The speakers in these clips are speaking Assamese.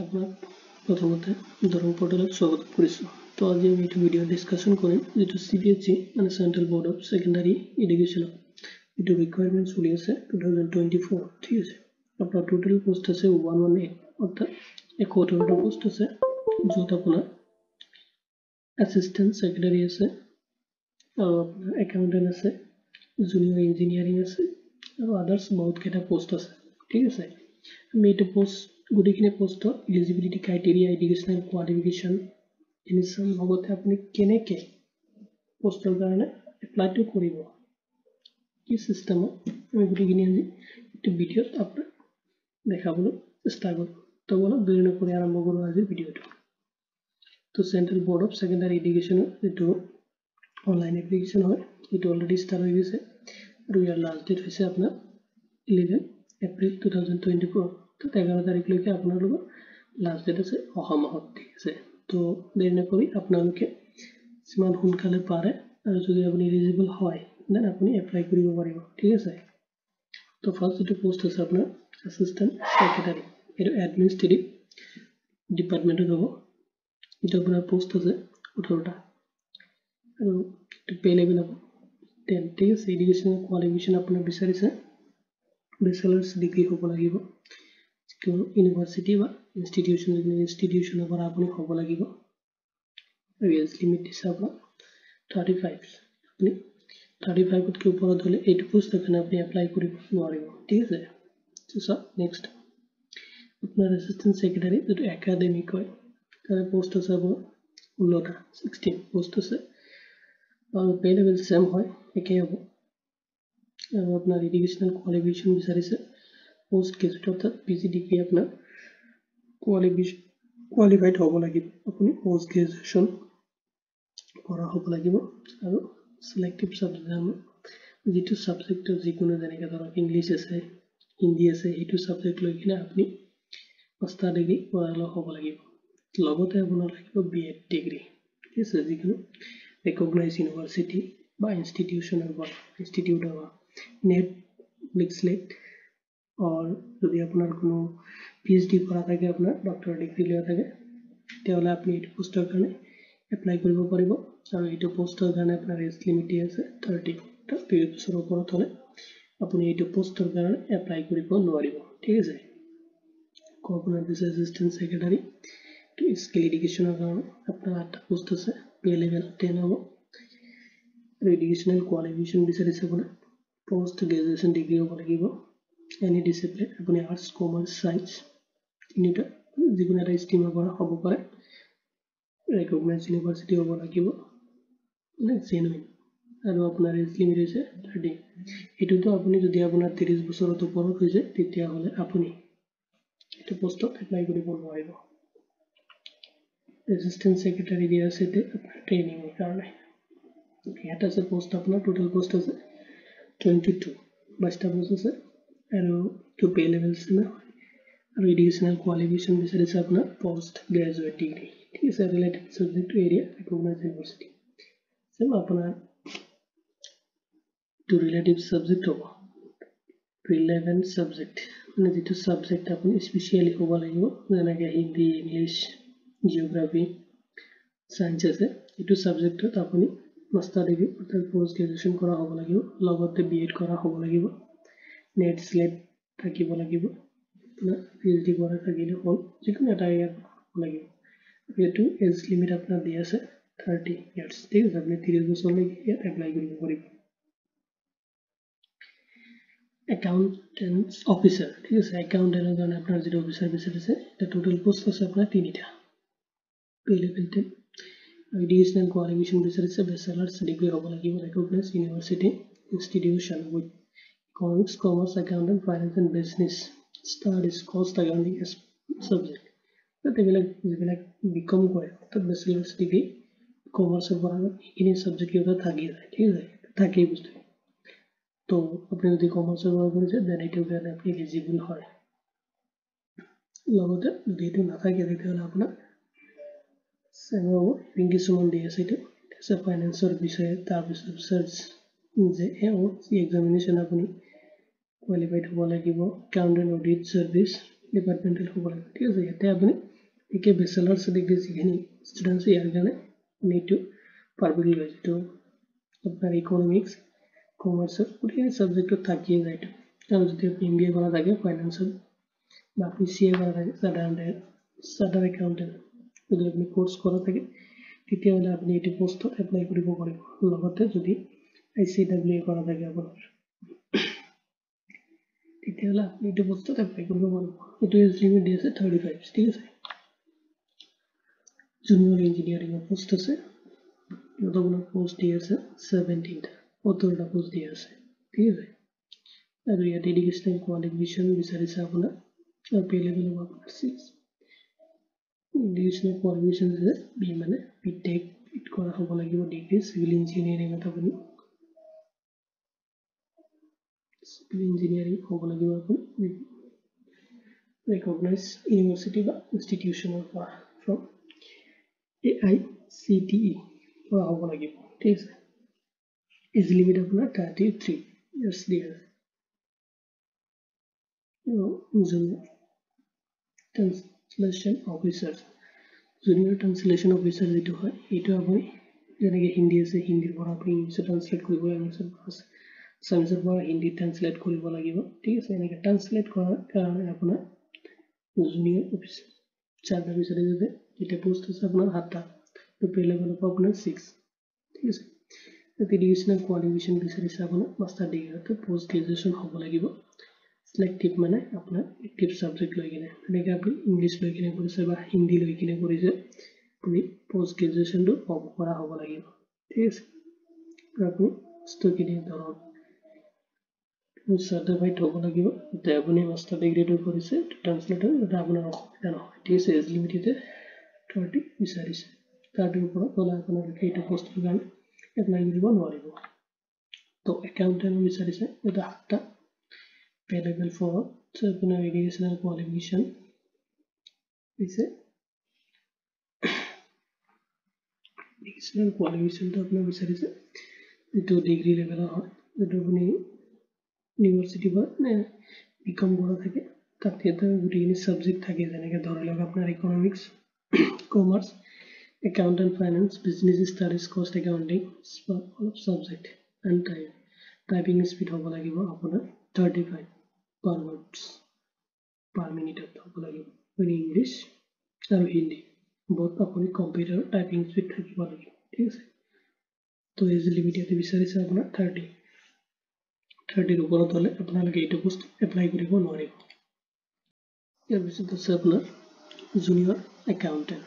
আপোনাক প্ৰথমতে দৰং পৰ্টেলত স্বাগত কৰিছোঁ। তো আজি আমি এইটো ভিডিঅ' ডিছকাশ্যন কৰিম যিটো CBSE মানে চেণ্ট্ৰেল বৰ্ড অফ ছেকেণ্ডাৰী এডুকেশ্যনৰ এইটো ৰিকুৱাৰমেণ্ট চলি আছে 2024। ঠিক আছে, আপোনাৰ টোটেল পোষ্ট আছে 118, অৰ্থাৎ 118টা পোষ্ট আছে, য'ত আপোনাৰ এছিষ্টেণ্ট ছেক্ৰেটাৰী আছে আৰু আপোনাৰ একাউণ্টেণ্ট আছে, জুনিয়ৰ ইঞ্জিনিয়াৰিং আছে আৰু আদাৰ্ছ বহুতকেইটা পোষ্ট আছে। ঠিক আছে, আমি এইটো পোষ্ট গোটেইখিনি পোষ্টৰ এলিজিবিলিটি ক্ৰাইটেৰিয়া, এডুকেশ্যনেল কোৱালিফিকেশ্যন এনিছাম লগতে আপুনি কেনেকৈ পোষ্টৰ কাৰণে এপ্লাইটো কৰিব, কি চিষ্টেমত, আমি গোটেইখিনি আজি এইটো ভিডিঅ'ত আপোনাক দেখাবলৈ চেষ্টা কৰিম। তো বলক দেৰি নকৰি আৰম্ভ কৰোঁ আজিৰ ভিডিঅ'টো। তো চেণ্ট্ৰেল বৰ্ড অফ ছেকেণ্ডাৰী এডুকেশ্যনৰ যিটো অনলাইন এপ্লিকেশ্যন হয় এইটো অলৰেডি ষ্টাৰ্ট হৈ গৈছে আৰু ইয়াৰ লাষ্ট ডেট হৈছে আপোনাৰ 11 এপ্ৰিল 2024। তো 11 তাৰিখলৈকে আপোনালোকৰ লাষ্ট ডেট আছে অহা মাহত। ঠিক আছে, তো দেৰি নকৰি আপোনালোকে যিমান সোনকালে পাৰে আৰু যদি আপুনি এলিজিবল হয় দেন আপুনি এপ্লাই কৰিব পাৰিব। ঠিক আছে, তো ফাৰ্ষ্ট যিটো পোষ্ট আছে আপোনাৰ এছিষ্টেণ্ট ছেক্ৰেটাৰী, এইটো এডমিনিষ্ট্ৰেটিভ ডিপাৰ্টমেণ্টত হ'ব। এইটো আপোনাৰ পোষ্ট আছে 18টা আৰু পে লেভেল হ'ব 10। ঠিক আছে, এডুকেশ্যনেল কোৱালিফিকেশ্যন আপোনাৰ বিচাৰিছে বেচেলাৰ্ছ ডিগ্ৰী হ'ব লাগিব, যিকোনো ইউনিভাৰ্চিটি বা ইনষ্টিটিউশ্যনৰ পৰা আপুনি হ'ব লাগিব। আৰু এজ লিমিট দিছে আপোনাৰ 35। আপুনি 35তকৈ ওপৰত হ'লে এইটো পোষ্টৰ কাৰণে আপুনি এপ্লাই কৰিব নোৱাৰিব। ঠিক আছে, চাওক নেক্সট আপোনাৰ এছিষ্টেণ্ট ছেক্ৰেটাৰী যিটো একাডেমিক হয় তাৰে পোষ্ট আছে আপোনাৰ 16টা 16 পোষ্ট আছে আৰু পে লেভেল চেম হয়, একেই হ'ব। আৰু আপোনাৰ এডুকেশ্যনেল কোৱালিফিকেশ্যন বিচাৰিছে পোষ্ট গ্ৰেজুৱেট, অৰ্থাৎ PG ডিগ্ৰী আপোনাৰ কোৱালিফাইড হ'ব লাগিব, আপুনি পোষ্ট গ্ৰেজুৱেশ্যন কৰা হ'ব লাগিব। আৰু চিলেক্টিভ ছাবজেক্ট যিটো ছাবজেক্টৰ যিকোনো যেনেকৈ ধৰক ইংলিছ আছে, হিন্দী আছে, সেইটো ছাবজেক্ট লৈ কিনে আপুনি মাষ্টাৰ ডিগ্ৰী কৰা হ'ব লাগিব। লগতে আপোনাৰ লাগিব BEd ডিগ্ৰী। ঠিক আছে, যিকোনো ৰেকগনাইজ ইউনিভাৰ্চিটি বা ইনষ্টিটিউটৰ পৰা নেট স্লেট আৰু যদি আপোনাৰ কোনো PhD কৰা থাকে, আপোনাৰ ডক্টৰ ডিগ্ৰী লোৱা থাকে, তেতিয়াহ'লে আপুনি এইটো পোষ্টৰ কাৰণে এপ্লাই কৰিব পাৰিব। আৰু এইটো পোষ্টৰ কাৰণে আপোনাৰ এজ লিমিট আছে 30। 30 বছৰৰ ওপৰত হ'লে আপুনি এইটো পোষ্টৰ কাৰণে এপ্লাই কৰিব নোৱাৰিব। ঠিক আছে, আপোনাৰ দিছে এছিষ্টেণ্ট ছেক্ৰেটাৰী স্কিল এডুকেশ্যনৰ কাৰণে আপোনাৰ 8টা পোষ্ট আছে, পে লেভেল 10 হ'ব। আৰু এডুকেশ্যনেল কোৱালিফিকেশ্যন বিচাৰিছে আপোনাৰ পোষ্ট গ্ৰেজুৱেশ্যন ডিগ্ৰী হ'ব লাগিব, এনি ডিচিপ্লিন, আপুনি আৰ্টছ, কমাৰ্চ, ছায়েন্স তিনিটা যিকোনো এটা ষ্ট্ৰীমৰ পৰা হ'ব পাৰে, ৰেকগনাইজ ইউনিভাৰ্চিটি হ'ব লাগিব, মানে জেনুইন। আৰু আপোনাৰ এজ লিমিট হৈছে 30। এইটোতো আপুনি যদি আপোনাৰ 30 বছৰত ওপৰত হৈছে তেতিয়াহ'লে আপুনি এইটো পোষ্টত এপ্লাই কৰিব নোৱাৰিব। এছিষ্টেণ্ট ছেক্ৰেটাৰী দিয়া আছে আপোনাৰ ট্ৰেইনিঙৰ কাৰণে। ইয়াত আছে পোষ্ট আপোনাৰ টোটেল পোষ্ট আছে 22, 22টা পোষ্ট আছে আৰু পে লেভেল চেম হয়। আৰু এডুকেশ্যনেল কোৱালিফিকেশ্যন বিচাৰিছে আপোনাৰ পোষ্ট গ্ৰেজুৱেট ডিগ্ৰী। ঠিক আছে, related subject area recognise university same আপোনাৰ টু ৰিলেটিভ ছাবজেক্ট হ'ব, ৰিলেভেণ্ট ছাবজেক্ট মানে যিটো ছাবজেক্ট আপুনি স্পেচিয়েলি হ'ব লাগিব, যেনেকৈ হিন্দী, ইংলিছ, জিঅ'গ্ৰাফী, ছায়েন্স আছে, এইটো ছাবজেক্টত আপুনি মাষ্টাৰ ডিগ্ৰী অৰ্থাৎ পোষ্ট গ্ৰেজুৱেশ্যন কৰা হ'ব লাগিব, লগতে BEd কৰা হ'ব লাগিব, নেট স্লেট থাকিব লাগিব, আপোনাৰ PhD কৰা থাকিলে হ'ল, যিকোনো এটা ইয়াত হ'ব লাগিব। এইটো এজ লিমিট আপোনাৰ দিয়া আছে 30 ইয়াৰ্ছ। ঠিক আছে, আপুনি 30 বছৰলৈকে ইয়াত এপ্লাই কৰিব পাৰিব। একাউণ্টেণ্ট অফিচাৰ, ঠিক আছে, একাউণ্টেণ্টৰ কাৰণে আপোনাৰ যিটো অফিচাৰ বিচাৰিছে এতিয়া টোটেল পোষ্ট আছে আপোনাৰ 3টা, পে লেভেল 10। এডুকেশ্যনেল কোৱালিফিকেশ্যন বিচাৰিছে বেচেলাৰ্ছ ডিগ্ৰী হ'ব লাগিব, recognise university institution with economics, commerce, accountant, finance and business studies, cost accounting as subject. এইবিলাক যিবিলাক BCom কৰে অৰ্থাৎ বেচেলাৰ্ছ ডিগ্ৰী কমাৰ্চৰ পৰা এইখিনি ছাবজেক্ট সিহঁতৰ থাকি যায়। ঠিক আছে, থাকেই বস্তু। তো আপুনি যদি কমাৰ্চৰ পৰা কৰিছে দেন এইটোৰ কাৰণে আপুনি এলিজিবল হয়। লগতে যদি এইটো নাথাকে তেতিয়াহ'লে আপোনাৰ কিছুমান দি আছে, এইটো আছে ফাইনেন্সৰ বিষয়ে, তাৰপিছত চাৰ্চ যে এক্সামিনেশ্যন আপুনি কোৱালিফাইড হ'ব লাগিব, একাউণ্টেণ্ট অডিট ছাৰ্ভিচ, ডিপাৰ্টমেণ্টেল হ'ব লাগিব ঠিক আছে ইয়াতে আপুনি একে বেচেলাৰ্ছ ডিগ্ৰী যিখিনি ষ্টুডেণ্টছ ইয়াৰ কাৰণে এইটো পাৰ্বিল লয় যিটো আপোনাৰ ইকনমিক্স কমাৰ্চৰ গোটেইখিনি ছাবজেক্টত থাকিয়ে যায় আৰু যদি আপুনি MBA কৰা থাকে ফাইনেন্সত বা আপুনি CA কৰা থাকে চাৰ্টাৰ্ড একাউণ্টেণ্ট যদি আপুনি কোৰ্চ কৰা থাকে তেতিয়াহ'লে আপুনি এইটো পোষ্টত এপ্লাই কৰিব পাৰিব লগতে যদি ICAA কৰা থাকে আপোনাৰ তেতিয়াহ'লে আপুনি এইটো পোষ্টত এপ্লাই কৰিব পাৰিব এইটো এজ লিমিট দি আছে 35 ঠিক আছে জুনিয়ৰ ইঞ্জিনিয়াৰিঙৰ পোষ্ট আছে ইয়াত আপোনাৰ পোষ্ট দি আছে 17টা 17টা পোষ্ট দি আছে ঠিক আছে আৰু ইয়াত এডুকেশ্যনেল কোৱালিফিকেশ্যন বিচাৰিছে আপোনাৰ পে লেভেল হ'ব আপোনাৰ 6 এডুকেশ্যনেল কোৱালিফিকেশ্যন আছে বি মানে বিটেক কৰা হ'ব লাগিব ডিগ্ৰী চিভিল ইঞ্জিনিয়াৰিঙত আপুনি civil engineering হ'ব লাগিব আপুনি recognized university বা institution from AICTE পৰা হ'ব লাগিব ঠিক আছে এজ লিমিট আপোনাৰ 33 years দিয়া junior translation officer junior translation officer যেটো হয় এইটো আপুনি যেনেকৈ হিন্দী আছে হিন্দীৰ পৰা আপুনি ইংলিছত ট্ৰান্সলেট কৰিব ইংলিছত আছে আছামিজৰ পৰা হিন্দী ট্ৰান্সলেট কৰিব লাগিব ঠিক আছে এনেকৈ ট্ৰান্সলেট কৰাৰ কাৰণে আপোনাৰ জুনিয়ৰ অফিচাৰ চাৰ্টাৰ বিচাৰি যাতে এটা পোষ্ট আছে আপোনাৰ 7টা তো পে লেভেল হ'ব আপোনাৰ 6 ঠিক আছে এডুকেশ্যনেল কোৱালিফিকেশ্যন বিচাৰিছে আপোনাৰ মাষ্টাৰ ডিগ্ৰী পোষ্ট গ্ৰেজুৱেশ্যন হ'ব লাগিব সিলেক্টিভ মানে আপোনাৰ এক্টিভ সাবজেক্ট লৈ কিনে এনেকৈ আপুনি ইংলিছ লৈ কিনে কৰিছে বা হিন্দী লৈ কিনে কৰিছে আপুনি পোষ্ট গ্ৰেজুৱেশ্যনটো কৰা হ'ব লাগিব ঠিক আছে আপুনি ষ্টকিনি ধৰক চাৰ্টিফাইড হ'ব লাগিব যে আপুনি মাষ্টাৰ ডিগ্ৰীটো কৰিছে ট্ৰান্সলেটৰ এটা আপোনাৰ অসুবিধা নহয় ঠিক আছে এজ লিমিটেড 30 বিচাৰিছে তাৰ ওপৰত হ'লে আপোনালোকে এইটো পোষ্টৰ কাৰণে এপ্লাই কৰিব নোৱাৰিব তো একাউণ্টেণ্ট বিচাৰিছে এটা 7টা pay level 4 so আপোনাৰ educational qualification is educational qualification to আপোনাৰ বিচাৰিছে যেটো ডিগ্ৰী লেভেলৰ হয় যেটো আপুনি ইউনিভাৰ্চিটি বা বিকম কৰা থাকে তাতে এটা গোটেইখিনি সাবজেক্ট থাকে যেনেকৈ ধৰি লওক আপোনাৰ economics commerce accountant finance business studies cost accounting subject and typing speed হ'ব লাগিব আপোনাৰ 35 per words per minute হ'ব লাগিব in English আৰু হিন্দী both আপুনি কম্পিউটাৰ টাইপিং স্পীড থাকিব লাগিব ঠিক আছে তো এজ লিমিট ইয়াতে বিচাৰিছে আপোনাৰ 30 ওপৰত হ'লে আপোনালোকে এইটো পোষ্ট এপ্লাই কৰিব নোৱাৰিব ইয়াৰ পিছত আছে আপোনাৰ জুনিয়ৰ একাউণ্টেণ্ট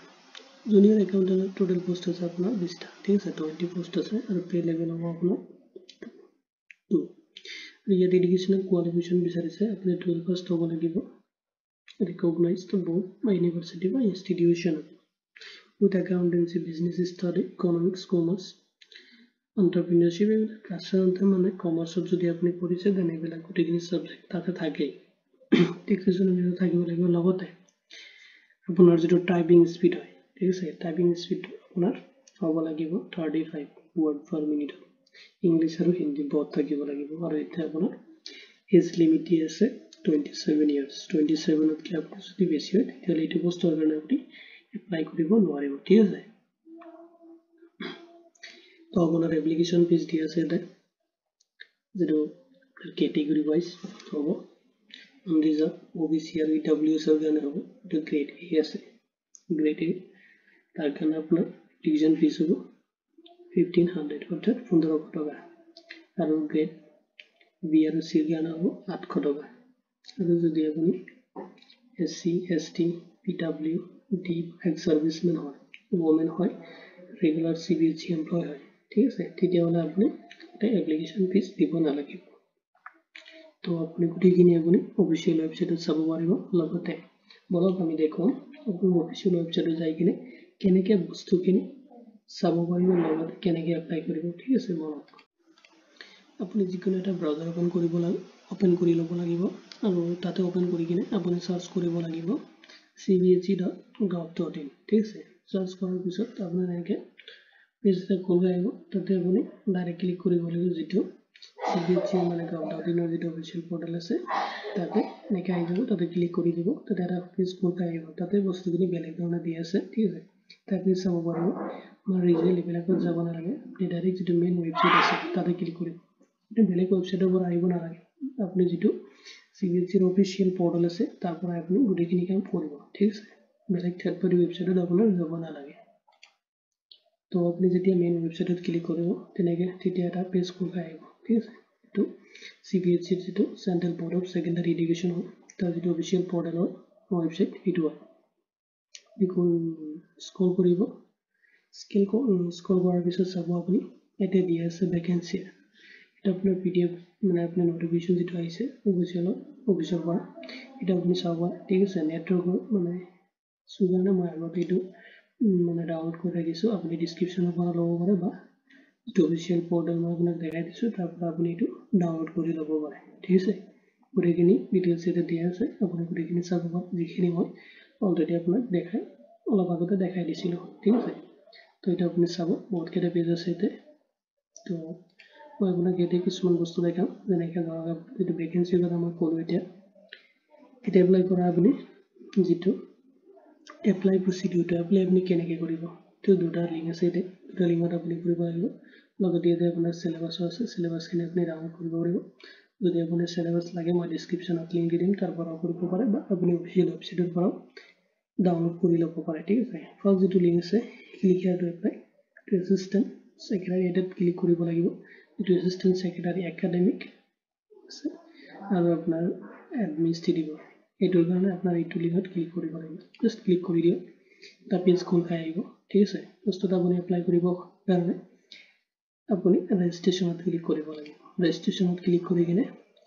টোটেল পোষ্ট আছে আপোনাৰ 20টা ঠিক আছে 20 পোষ্ট আছে আৰু পে লেভেল হ'ব আপোনাৰ 2 ইয়াত এডুকেশ্যনেল কোৱালিফিকেশ্যন বিচাৰিছে আপুনি 12 পাছ হ'ব লাগিব recognized both by university বা institution with accountancy business study economics commerce entrepreneurship সাধাৰণতে মানে কমাৰ্চত যদি আপুনি কৰিছে দেন এইবিলাক গোটেইখিনি সাবজেক্ট তাতে থাকে টেক্সেশ্যনৰ ভিতৰত থাকিব লাগিব লগতে আপোনাৰ যেটো টাইপিং স্পীড হয় ঠিক আছে টাইপিং স্পীড আপোনাৰ হ'ব লাগিব 35 word per minute ইংলিছ আৰু হিন্দী বহুত থাকিব লাগিব আৰু এতিয়া আপোনাৰ এজ লিমিট আছে 27 years 27 ত কি আপুনি যদি বেছি হয় তেতিয়াহ'লে এইটো পোষ্টৰ কাৰণে আপুনি এপ্লাই কৰিব নোৱাৰিব ঠিক আছে তো আপোনাৰ এপ্লিকেশ্যন ফিজ দি আছে এটা যেটো কেটেগৰী ওয়াইজ হ'ব ৰিজাৰ্ভ OBC আৰু EWS ৰ কাৰণে হ'ব এইটো গ্ৰেড A আছে গ্ৰেড A তাৰ কাৰণে আপোনাৰ এপ্লিকেশ্যন ফিজ হ'ব 1500 অৰ্থাৎ 1500 টকা আৰু গ্ৰেড B আৰু C ৰ কাৰণে হ'ব 800 টকা আৰু যদি আপুনি SC ST PWD এক্স সাৰ্ভিসমেন হয় ওমেন হয় ৰেগুলাৰ CBSE এমপ্লয় হয় ঠিক আছে তেতিয়াহ'লে আপুনি এটা এপ্লিকেশ্যন ফিজ দিব নালাগিব তো আপুনি গোটেইখিনি আপুনি অফিচিয়েল ৱেবছাইটত চাব পাৰিব লগতে বলক আমি দেখুৱাম আপুনি অফিচিয়েল ৱেবছাইটত যাই কিনে কেনেকৈ বস্তুখিনি চাব পাৰিব লগতে কেনেকৈ এপ্লাই কৰিব ঠিক আছে মনত আপুনি যিকোনো এটা ব্ৰাউজাৰ ওপেন কৰি ল'ব লাগিব আৰু তাতে ওপেন কৰি কিনে আপুনি সাৰ্চ কৰিব লাগিব cbse.gov.in ঠিক আছে সাৰ্চ কৰাৰ পিছত আপোনাৰ এনেকৈ পেজ এটা খোল আহিব তাতে আপুনি ডাইৰেক্ট ক্লিক কৰিব লাগিব যেটো cbse মানে gov.in ৰ যেটো অফিচিয়েল পোৰ্টেল আছে তাতে এনেকৈ আহি যাব তাতে ক্লিক কৰি দিব তাতে এটা পেজ খোল খাই আহিব তাতে বস্তুখিনি বেলেগ ধৰণে দি আছে ঠিক আছে তাৰপিছত চাব পাৰিব আমাৰ ৰিজনেল এইবিলাকত যাব নালাগে আপুনি ডাইৰেক্ট যিটো মেইন ৱেবছাইট আছে তাতে ক্লিক কৰিব আপুনি বেলেগ ৱেবছাইটৰ পৰা আহিব নালাগে আপুনি যিটো CBSEৰ অফিচিয়েল পৰ্টেল আছে তাৰ পৰা আপুনি গোটেইখিনি কাম কৰিব ঠিক আছে বেলেগ থাৰ্ড পাৰ্টি ৱেবছাইটত আপোনাৰ যাব নালাগে তো আপুনি যেতিয়া মেইন ৱেবছাইটত ক্লিক কৰিব তেনেকৈ তেতিয়া এটা পেজ খোল খাই আহিব ঠিক আছে এইটো CBSEৰ যিটো central board of secondary education হয় তাৰ যিটো অফিচিয়েল পৰ্টেলৰ ৱেবছাইট এইটো হয় স্ক্ৰল কৰিব স্ক্ৰল কৰাৰ পিছত চাব আপুনি ইয়াতে দিয়া আছে ভেকেঞ্চি এটা আপোনাৰ PDF মানে আপোনাৰ নটিফিকেশ্যন যিটো আহিছে অফিচৰ পৰা এটা আপুনি চাব ঠিক আছে নেটৱৰ্কৰ মানে সুগানে মই আগতে এইটো মানে ডাউনলোড কৰি ৰাখিছোঁ আপুনি ডিছক্ৰিপশ্যনৰ পৰা ল'ব পাৰে বা যিটো অফিচিয়েল পৰ্টেল মই আপোনাক দেখাই দিছোঁ তাৰ পৰা আপুনি এইটো ডাউনলোড কৰি ল'ব পাৰে ঠিক আছে গোটেইখিনি ডিটেইলছ ইয়াতে দিয়া আছে আপুনি গোটেইখিনি চাব পাৰে যিখিনি মই অলৰেডি আপোনাক অলপ আগতে দেখাই দিছিলোঁ ঠিক আছে তো এটা আপুনি চাব বহুতকেইটা পেজ আছে ইয়াতে তো মই আপোনাক ইয়াতে কিছুমান বস্তু দেখাম যেনেকৈ ধৰক যিটো ভেকেঞ্চিৰ কথা মই ক'লোঁ এতিয়া এপ্লাই কৰা আপুনি যিটো এপ্লাই প্ৰচিডিউৰটো আপুনি কেনেকৈ কৰিব তো দুটা লিংক আছে ইয়াতে দুটা লিংকত আপুনি কৰিব লাগিব লগতে ইয়াতে আপোনাৰ চিলেবাছো আছে চিলেবাছখিনি আপুনি ডাউনলোড কৰিব পাৰিব যদি আপোনাৰ চিলেবাছ লাগে মই ডিছক্ৰিপশ্যনত লিংক দি দিম তাৰ পৰাও কৰিব পাৰে বা আপুনি অফিচিয়েল ৱেবছাইটৰ পৰাও ডাউনলোড কৰি ল'ব পাৰে ঠিক আছে ফাৰ্ষ্ট যিটো লিংক আছে click here to apply to assistant secretary এটাত ক্লিক কৰিব লাগিব যিটো এছিষ্টেণ্ট ছেক্ৰেটাৰী একাডেমিক আছে আৰু আপোনাৰ এডমিনিষ্ট্ৰেটিভ এইটোৰ কাৰণে আপোনাৰ এইটো লিংকত ক্লিক কৰিব লাগিব জাষ্ট ক্লিক কৰি দিয়ক এটা পেজ খোল খাই আহিব ঠিক আছে বস্তুটো আপুনি এপ্লাই কৰিবৰ কাৰণে আপুনি ৰেজিষ্ট্ৰেশ্যনত ক্লিক কৰিব লাগিব ৰেজিষ্ট্ৰেশ্যনত ক্লিক কৰি কিনে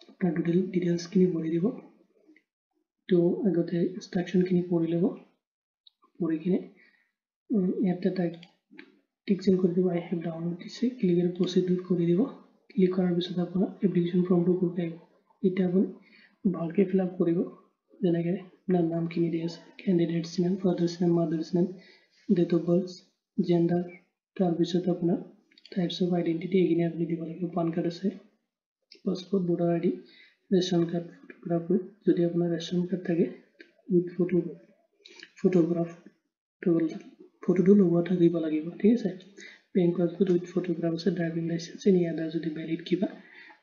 আপোনাৰ টোটেল ডিটেইলছখিনি ভৰি দিব তো আগতে ইনষ্ট্ৰাকশ্যনখিনি পঢ়ি ল'ব পঢ়ি কিনে ইয়াতে টিক চিন কৰি দিব আই হেভ ডাউনলোড দিছে ক্লিক আৰু প্ৰচিডিউৰ কৰি দিব ক্লিক কৰাৰ পিছত আপোনাৰ এপ্লিকেশ্যন ফৰ্মটো খোল খাই আহিব এতিয়া আপুনি ভালকৈ ফিল আপ কৰিব যেনেকৈ আপোনাৰ নামখিনি দি আছে candidate's name father's name mother's name date of birth gender তাৰপিছত আপোনাৰ টাইপছ অফ আইডেণ্টিটি এইখিনি আপুনি দিব লাগিব পান কাৰ্ড আছে passport voter ID ration card photograph যদি আপোনাৰ ৰেচন কাৰ্ড থাকে উইথ ফটোগ্ৰাফ ফটোটো লগোৱা থাকিব লাগিব ঠিক আছে বেংক পাছবুক উইথ ফটোগ্ৰাফ আছে ড্ৰাইভিং লাইচেঞ্চ এনি আদাৰ যদি ভেলিড কিবা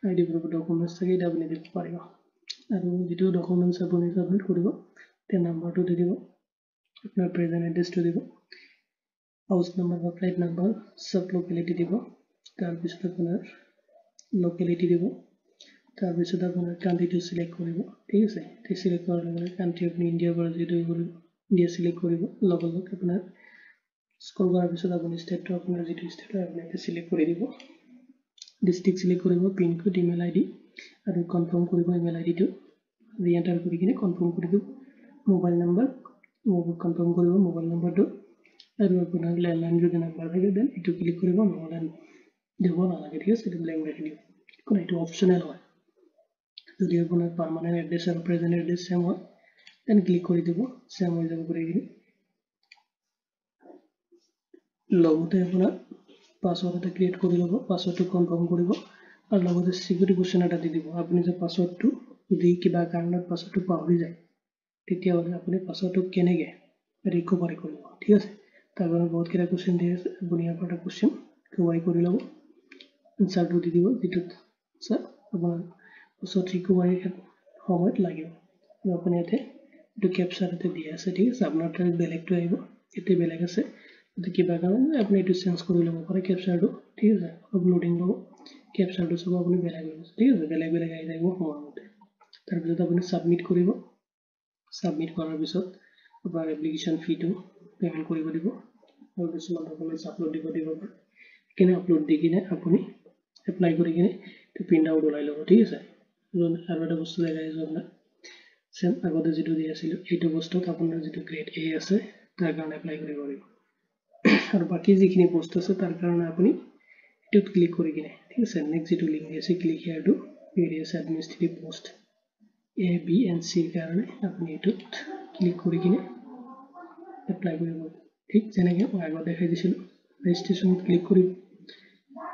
ID প্ৰুফ ডকুমেণ্টছ থাকে এটা আপুনি দিব পাৰিব আৰু যিটো ডকুমেণ্টছ আপুনি ছাবমিট কৰিব त्या নাম্বাৰটো দি দিব আপোনাৰ প্ৰেজেণ্ট এড্ৰেছটো দিব হাউচ নাম্বাৰ বা ফ্লাইট নাম্বাৰ সব লোকেলিটি দিব তাৰপিছত আপোনাৰ লোকেলিটি দিব তাৰপিছত আপোনাৰ কাণ্ট্ৰিটো সিলেক্ট কৰিব ঠিক আছে তে সিলেক্ট কৰাৰ লগে লগে কাণ্ট্ৰি আপুনি ইণ্ডিয়াৰ পৰা যিটো ইণ্ডিয়া সিলেক্ট কৰিব লগে লগে আপোনাৰ স্ক্ৰল কৰাৰ পিছত আপুনি ষ্টেটটো আপোনাৰ যিটো ষ্টেট হয় আপুনি সিলেক্ট কৰি দিব ডিষ্ট্ৰিক্ট সিলেক্ট কৰিব পিন কোড ইমেইল ID আৰু কনফাৰ্ম কৰিব ইমেইল IDটো ৰিএণ্টাৰ কৰি কিনে কনফাৰ্ম কৰি দিব মোবাইল নাম্বাৰ কনফাৰ্ম কৰিব মোবাইল নাম্বাৰটো আৰু আপোনাৰ লেণ্ডলাইন যদি নাম্বাৰ থাকে দেন এইটো ক্লিক কৰিব নহ'লে দিব নালাগে ঠিক আছে এইটো ব্লেংক ৰাখি দিব কাৰণ এইটো অপশ্যনেল হয় যদি আপোনাৰ পাৰ্মানেণ্ট এড্ৰেছ আৰু প্ৰেজেণ্ট এড্ৰেছ চেম হয় দেন ক্লিক কৰি দিব চেম হৈ যাব গোটেইখিনি লগতে আপোনাৰ পাছৱৰ্ড এটা ক্ৰিয়েট কৰি ল'ব পাছৱৰ্ডটো কনফাৰ্ম কৰিব আৰু লগতে সিকিউৰিটি কোৱেশ্চন এটা দি দিব আপুনি যে পাছৱৰ্ডটো যদি কিবা কাৰণত পাছৱৰ্ডটো পাহৰি যায় তেতিয়াহ'লে আপুনি পাছৱৰ্ডটো কেনেকৈ ৰিকভাৰি কৰিব ঠিক আছে তাৰ কাৰণে বহুতকেইটা কুৱেশ্যন দি আছে আপুনি ইয়াৰ পৰা কুৱেশ্যন ৰিকভাৰি কৰি ল'ব এনচাৰটো দি দিব যিটোত স্যাৰ আপোনাৰ পাছৱৰ্ড ৰিকভাৰি সময়ত লাগিব আৰু আপুনি ইয়াতে এইটো কেপচাৰ ইয়াতে দিয়া আছে ঠিক আছে আপোনাৰ তাত বেলেগটো আহিব ইয়াতে বেলেগ আছে কিবা কাৰণে আপুনি এইটো চেঞ্জ কৰি ল'ব পাৰে কেপচাৰটো ঠিক আছে আপলোডিং ল'ব কেপচাৰটো চাব আপুনি বেলেগ হৈ গৈছে ঠিক আছে বেলেগ আহি যাব সময়মতে তাৰপিছত আপুনি ছাবমিট কৰিব ছাবমিট কৰাৰ পিছত আপোনাৰ এপ্লিকেশ্যন ফিটো পে'মেণ্ট কৰিব দিব আৰু কিছুমান ডকুমেণ্টছ আপলোড দিব পাৰে সেইখিনি আপলোড দি কিনে আপুনি এপ্লাই কৰি কিনে এইটো প্ৰিণ্ট আউট ওলাই ল'ব ঠিক আছে আৰু এটা বস্তু দেখাই আছোঁ আপোনাক চেম আগতে যিটো দি আছিলোঁ এইটো বস্তুত আপোনাৰ যিটো গ্ৰেড A আছে তাৰ কাৰণে এপ্লাই কৰিব পাৰিব আৰু বাকি যিখিনি পোষ্ট আছে তাৰ কাৰণে আপুনি এইটোত ক্লিক কৰি কিনে ঠিক আছে নেক্সট যিটো লিংক আছে click here to various administrative post A B and C কাৰণে আপুনি এইটোত ক্লিক কৰি কিনে এপ্লাই কৰিব ঠিক যেনেকৈ মই আগত দেখাই দিছিলোঁ ৰেজিষ্ট্ৰেশ্যনত ক্লিক কৰিব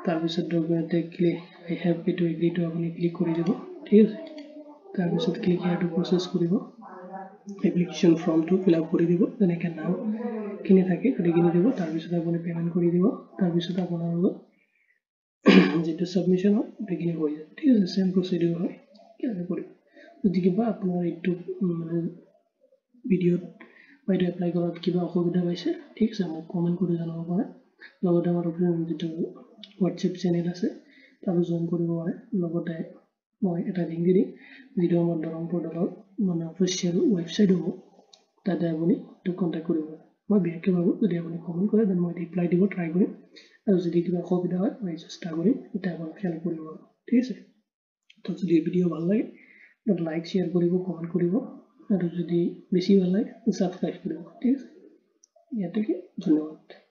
তাৰপিছত ডকুমেণ্টে ক্লিক আই হেভ এইটো এগ্ৰি টু আপুনি ক্লিক কৰি দিব ঠিক আছে তাৰপিছত ক্লিক হিয়াৰ টু প্ৰচেছ কৰিব এপ্লিকেশ্যন ফৰ্মটো ফিল আপ কৰি দিব যেনেকৈ নামখিনি থাকে গোটেইখিনি দিব তাৰপিছত আপুনি পে'মেণ্ট কৰি দিব তাৰপিছত আপোনালোকৰ যেটো সাবমিশন হয় বেগিনি হৈ যায় ঠিক আছে সেম প্ৰসিডিউৰ হয় কেনে কৰিব যদি কিবা আপোনাৰ এইটো মানে ভিডিঅ'ত বাইটো এপ্লাই কৰাত কিবা অসুবিধা পাইছে ঠিক আছে মোক কমেন্ট কৰি জনাব পাৰে লগতে আমাৰ যেটো WhatsApp চেনেল আছে তাৰো জয়েন কৰিব পাৰে লগতে মই এটা লিংক দি যিটো আমাৰ দৰং পোৰ্টেলৰ মানে অফিচিয়েল ৱেবসাইট হ'ব তাতে আপুনি তো কন্টাক্ট কৰিব মই বিশেষকৈ ভাবো যদি আপুনি কমেন্ট কৰে দেন মই ৰিপ্লাই দিব ট্ৰাই কৰিম আৰু যদি কিবা অসুবিধা হয় মই চেষ্টা কৰিম এটা আপোনাক হেল্প কৰিব ঠিক আছে তো যদি ভিডিঅ' ভাল লাগে তাত লাইক শ্বেয়াৰ কৰিব কমেন্ট কৰিব আৰু যদি বেছি ভাল লাগে সাবস্ক্ৰাইব কৰিব ঠিক আছে ইয়াতে ধন্যবাদ